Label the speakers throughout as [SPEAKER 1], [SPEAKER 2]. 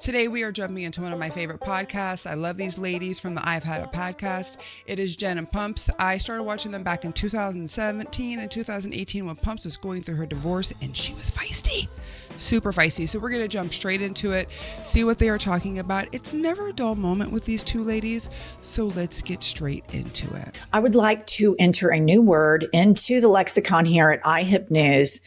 [SPEAKER 1] Today we are jumping into one of my favorite podcasts. I love these ladies from the IHIP podcast. It is Jen and Pumps. I started watching them back in 2017 and 2018 when Pumps was going through her divorce, and she was feisty. Super feisty. So we're going to jump straight into it, see what they are talking about. It's never a dull moment with these two ladies, so let's get straight into it.
[SPEAKER 2] I would like to enter a new word into the lexicon here at IHIP News,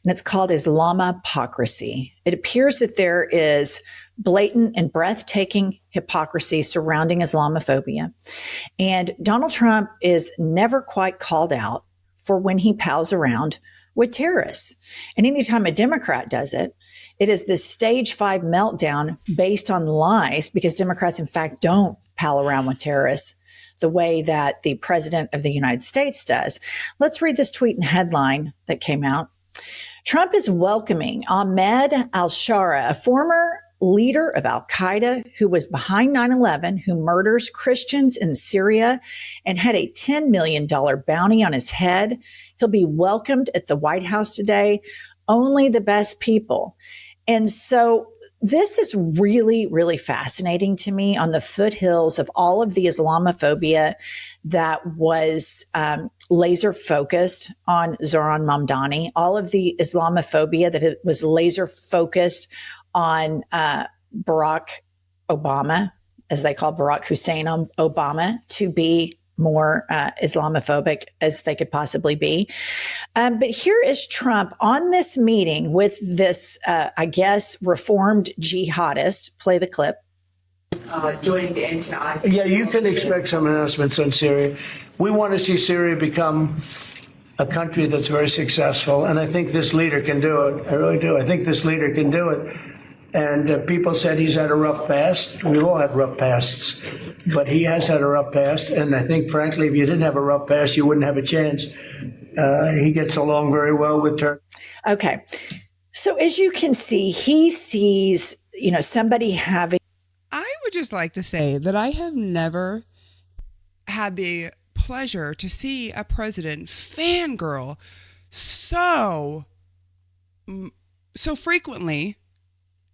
[SPEAKER 2] and it's called Islamopocracy. It appears that there is blatant and breathtaking hypocrisy surrounding Islamophobia. And Donald Trump is never quite called out for when he pals around with terrorists. And anytime a Democrat does it, it is this stage 5 meltdown based on lies, because Democrats, in fact, don't pal around with terrorists the way that the president of the United States does. Let's read this tweet and headline that came out. Trump is welcoming Ahmed al-Shara, a former leader of al-Qaeda who was behind 9/11, who murders Christians in Syria and had a $10 million bounty on his head. He'll be welcomed at the White House today. Only the best people. And so this is really, really fascinating to me on the foothills of all of the Islamophobia that was laser focused on Zohran Mamdani, all of the Islamophobia that it was laser focused on Barack Obama, as they call Barack Hussein Obama, to be more Islamophobic as they could possibly be. But here is Trump on this meeting with this, I guess, reformed jihadist. Play the clip.
[SPEAKER 3] Joining the anti-ISIS.
[SPEAKER 4] Yeah, you can expect some announcements on Syria. We want to see Syria become a country that's very successful, and I think this leader can do it. I really do. I think this leader can do it. And people said he's had a rough past. We've all had rough pasts, but he has had a rough past. And I think, frankly, if you didn't have a rough past, you wouldn't have a chance. He gets along very well with Turkey.
[SPEAKER 2] Okay. So as you can see, he sees, somebody having.
[SPEAKER 1] I would just like to say that I have never had the pleasure to see a president fangirl so frequently.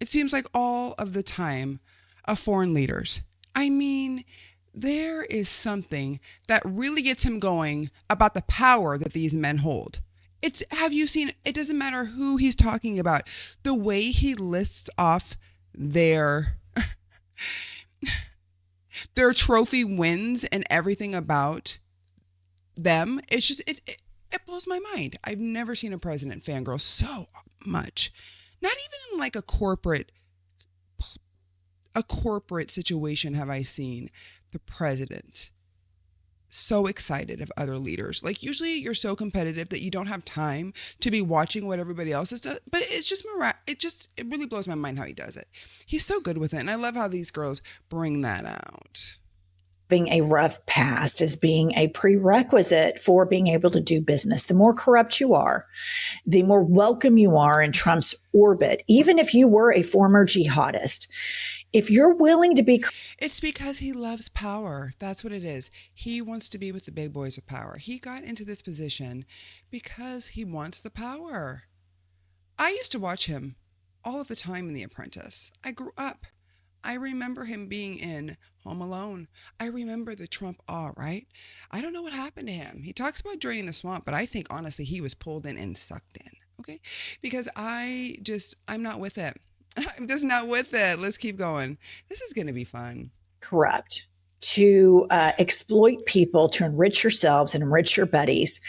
[SPEAKER 1] It seems like all of the time of foreign leaders. I mean, there is something that really gets him going about the power that these men hold. Have you seen, it doesn't matter who he's talking about, the way he lists off their trophy wins and everything about them. It's just, it blows my mind. I've never seen a president fangirl so much. Not even in like a corporate situation have I seen the president so excited of other leaders. Like usually you're so competitive that you don't have time to be watching what everybody else is doing. But it's just it really blows my mind how he does it. He's so good with it. And I love how these girls bring that out.
[SPEAKER 2] Being a rough past as being a prerequisite for being able to do business. The more corrupt you are, the more welcome you are in Trump's orbit. Even if you were a former jihadist, if you're willing to be.
[SPEAKER 1] It's because he loves power. That's what it is. He wants to be with the big boys of power. He got into this position because he wants the power. I used to watch him all of the time in The Apprentice. I grew up. I remember him being in Home Alone. I remember the Trump awe, right? I don't know what happened to him. He talks about draining the swamp, but I think honestly he was pulled in and sucked in, okay? Because I'm not with it. I'm just not with it. Let's keep going. This is going to be fun.
[SPEAKER 2] Corrupt, to exploit people, to enrich yourselves and enrich your buddies.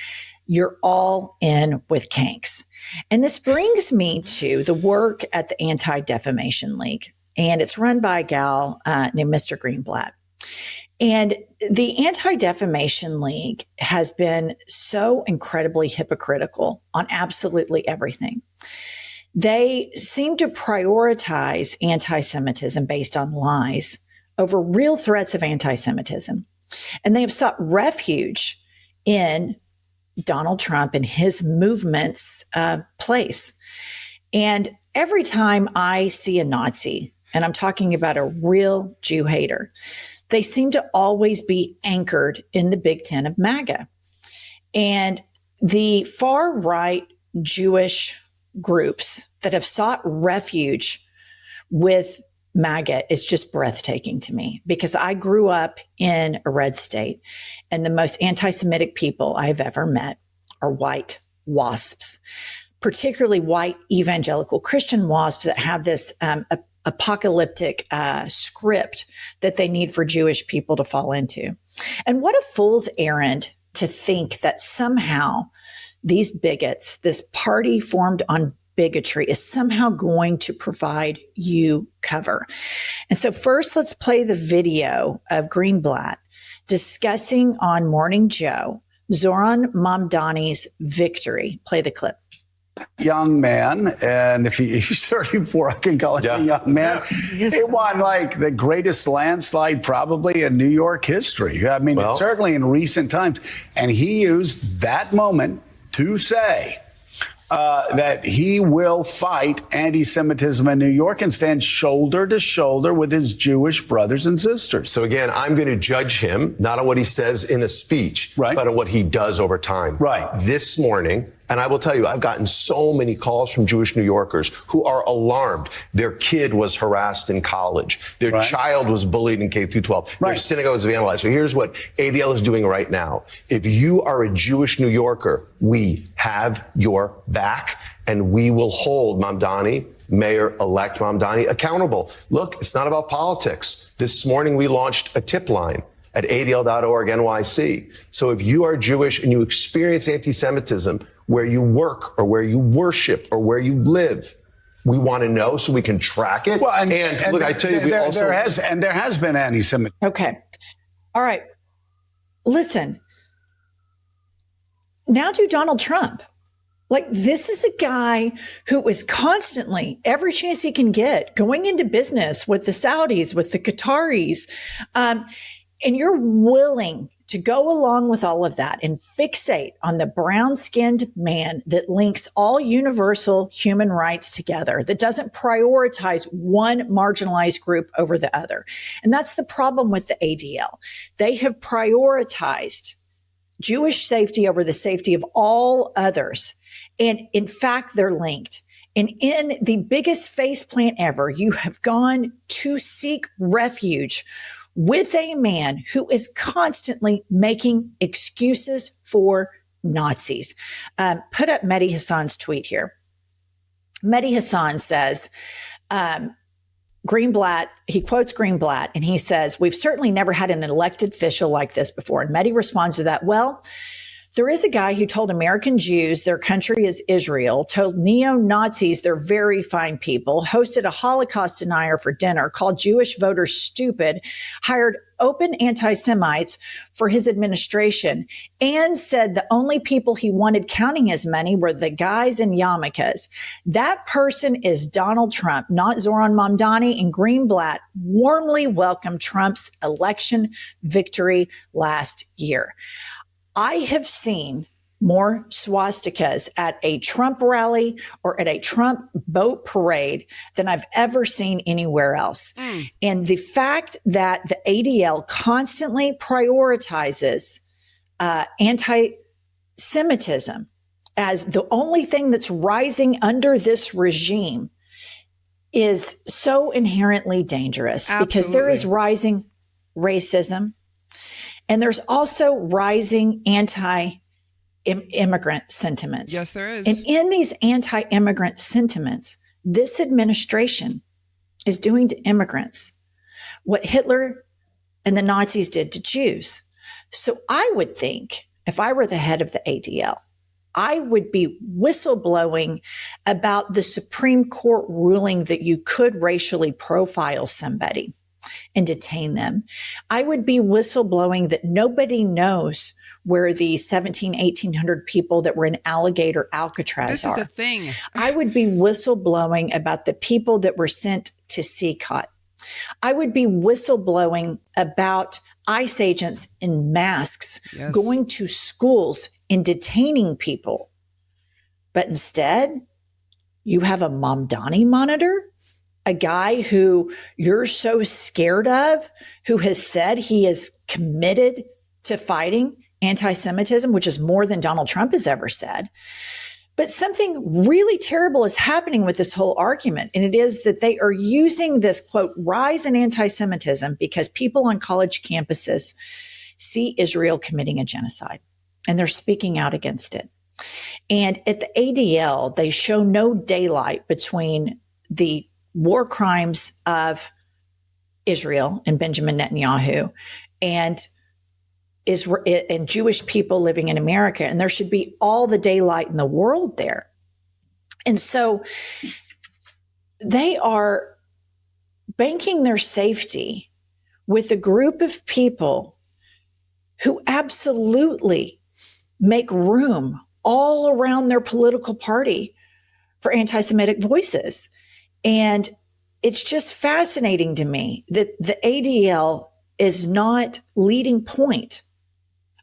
[SPEAKER 2] You're all in with Kanks. And this brings me to the work at the Anti-Defamation League. And it's run by a gal named Mr. Greenblatt. And the Anti-Defamation League has been so incredibly hypocritical on absolutely everything. They seem to prioritize anti-Semitism based on lies over real threats of anti-Semitism. And they have sought refuge in Donald Trump and his movement's place. And every time I see a Nazi, and I'm talking about a real Jew hater, they seem to always be anchored in the Big Ten of MAGA. And the far right Jewish groups that have sought refuge with MAGA is just breathtaking to me because I grew up in a red state, and the most anti-Semitic people I have ever met are white WASPs, particularly white evangelical Christian WASPs that have this apocalyptic script that they need for Jewish people to fall into. And what a fool's errand to think that somehow these bigots, this party formed on bigotry, is somehow going to provide you cover. And so first, let's play the video of Greenblatt discussing on Morning Joe Zoran Mamdani's victory. Play the clip.
[SPEAKER 5] Young man, and if he's 34, I can call him a young man. He won like the greatest landslide probably in New York history. I mean, certainly in recent times. And he used that moment to say that he will fight anti-Semitism in New York and stand shoulder to shoulder with his Jewish brothers and sisters.
[SPEAKER 6] So again, I'm going to judge him not on what he says in a speech, but on what he does over time. This morning, and I will tell you, I've gotten so many calls from Jewish New Yorkers who are alarmed. Their kid was harassed in college. Their child was bullied in K through 12. Their synagogues vandalized. So here's what ADL is doing right now. If you are a Jewish New Yorker, we have your back, and we will hold Mamdani, Mayor-elect Mamdani, accountable. Look, it's not about politics. This morning we launched a tip line at ADL.org NYC. So if you are Jewish and you experience anti-Semitism where you work or where you worship or where you live, we want to know so we can track it.
[SPEAKER 5] Well, and
[SPEAKER 6] look, I tell you,
[SPEAKER 5] there has been anti-Semitism.
[SPEAKER 2] Okay. All right. Listen. Now to Donald Trump. Like, this is a guy who is constantly, every chance he can get, going into business with the Saudis, with the Qataris, and you're willing to go along with all of that and fixate on the brown-skinned man that links all universal human rights together, that doesn't prioritize one marginalized group over the other. And that's the problem with the ADL. They have prioritized Jewish safety over the safety of all others. And in fact, they're linked. And in the biggest faceplant ever, you have gone to seek refuge with a man who is constantly making excuses for Nazis. Put up Mehdi Hassan's tweet here. Mehdi Hassan says, Greenblatt, he quotes Greenblatt, and he says, "We've certainly never had an elected official like this before." And Mehdi responds to that, "Well, there is a guy who told American Jews their country is Israel, told neo-Nazis they're very fine people, hosted a Holocaust denier for dinner, called Jewish voters stupid, hired open anti-Semites for his administration, and said the only people he wanted counting his money were the guys in yarmulkes. That person is Donald Trump, not Zoran Mamdani." And Greenblatt warmly welcomed Trump's election victory last year. I have seen more swastikas at a Trump rally or at a Trump boat parade than I've ever seen anywhere else. And the fact that the ADL constantly prioritizes anti-Semitism as the only thing that's rising under this regime is so inherently dangerous. Because there is rising racism. And there's also rising anti-immigrant sentiments.
[SPEAKER 1] Yes, there is.
[SPEAKER 2] And in these anti-immigrant sentiments, this administration is doing to immigrants what Hitler and the Nazis did to Jews. So I would think, if I were the head of the ADL, I would be whistleblowing about the Supreme Court ruling that you could racially profile somebody and detain them. I would be whistleblowing that nobody knows where the 1800 people that were in Alligator Alcatraz are.
[SPEAKER 1] This is a thing.
[SPEAKER 2] I would be whistleblowing about the people that were sent to CCOT. I would be whistleblowing about ICE agents in masks going to schools and detaining people. But instead, you have a Mamdani monitor, a guy who you're so scared of, who has said he is committed to fighting anti-Semitism, which is more than Donald Trump has ever said. But something really terrible is happening with this whole argument. And it is that they are using this, quote, rise in anti-Semitism because people on college campuses see Israel committing a genocide and they're speaking out against it. And at the ADL, they show no daylight between the war crimes of Israel and Benjamin Netanyahu and Jewish people living in America. And there should be all the daylight in the world there. And so they are banking their safety with a group of people who absolutely make room all around their political party for anti-Semitic voices. And it's just fascinating to me that the ADL is not leading point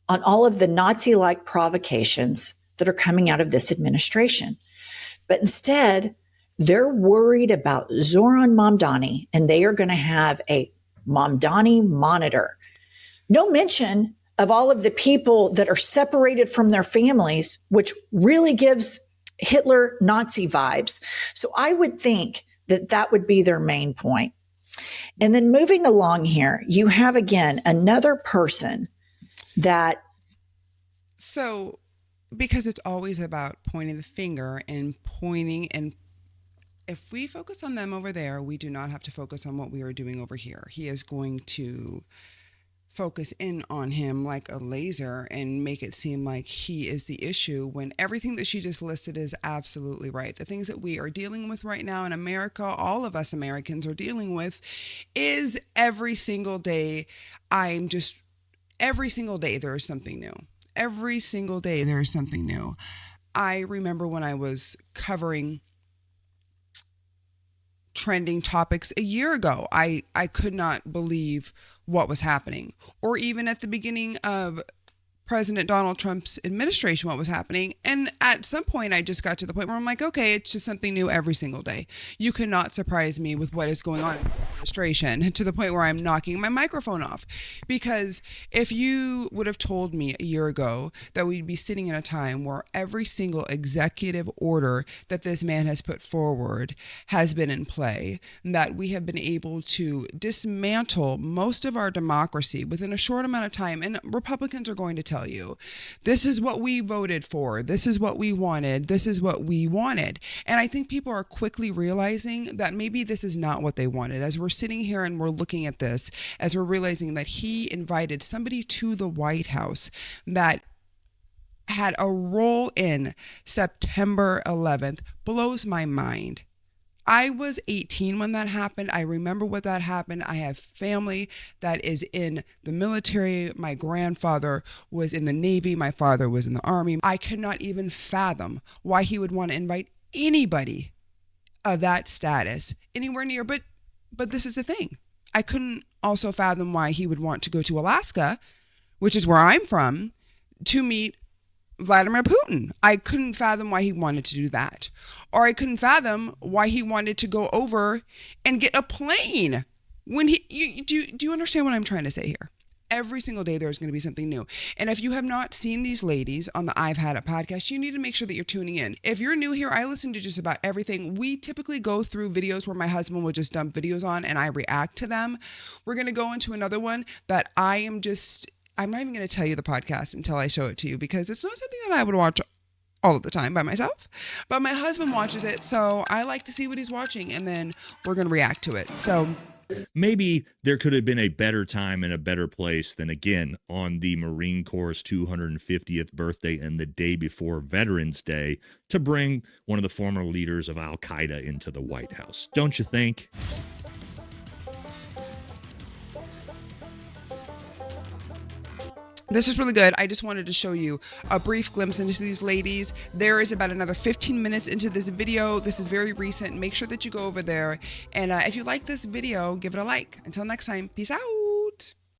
[SPEAKER 2] on all of the Nazi-like provocations that are coming out of this administration. But instead, they're worried about Zoran Mamdani, and they are going to have a Mamdani monitor. No mention of all of the people that are separated from their families, which really gives Hitler Nazi vibes. So I would think that that would be their main point. And then moving along here, you have again another person that.
[SPEAKER 1] So, because it's always about pointing the finger and pointing, and if we focus on them over there, we do not have to focus on what we are doing over here. He is going to focus in on him like a laser and make it seem like he is the issue when everything that she just listed is absolutely right. The things that we are dealing with right now in America, all of us Americans are dealing with, is every single day. Every single day there is something new. Every single day there is something new. I remember when I was covering trending topics a year ago, I could not believe what was happening. Or even at the beginning of President Donald Trump's administration, what was happening. And at some point, I just got to the point where I'm like, okay, it's just something new every single day. You cannot surprise me with what is going on in this administration, to the point where I'm knocking my microphone off. Because if you would have told me a year ago that we'd be sitting in a time where every single executive order that this man has put forward has been in play, that we have been able to dismantle most of our democracy within a short amount of time, and Republicans are going to tell you, this is what we voted for, this is what we wanted, this is what we wanted. And I think people are quickly realizing that maybe this is not what they wanted. As we're sitting here and we're looking at this, as we're realizing that he invited somebody to the White House that had a role in September 11th, blows my mind. I was 18 when that happened. I remember what that happened. I have family that is in the military. My grandfather was in the Navy. My father was in the Army. I cannot even fathom why he would want to invite anybody of that status anywhere near. But this is the thing. I couldn't also fathom why he would want to go to Alaska, which is where I'm from, to meet Vladimir Putin. I couldn't fathom why he wanted to do that. Or I couldn't fathom why he wanted to go over and get a plane. When do you understand what I'm trying to say here? Every single day there's going to be something new. And if you have not seen these ladies on the I've Had It podcast, you need to make sure that you're tuning in. If you're new here, I listen to just about everything. We typically go through videos where my husband will just dump videos on and I react to them. We're going to go into another one that I'm not even going to tell you the podcast until I show it to you, because it's not something that I would watch all of the time by myself, but my husband watches it. So I like to see what he's watching, and then we're going to react to it. So
[SPEAKER 7] maybe there could have been a better time and a better place than, again, on the Marine Corps' 250th birthday and the day before Veterans Day, to bring one of the former leaders of Al-Qaeda into the White House. Don't you think?
[SPEAKER 1] This is really good. I just wanted to show you a brief glimpse into these ladies. There is about another 15 minutes into this video. This is very recent. Make sure that you go over there. And if you like this video, give it a like. Until next time, peace out.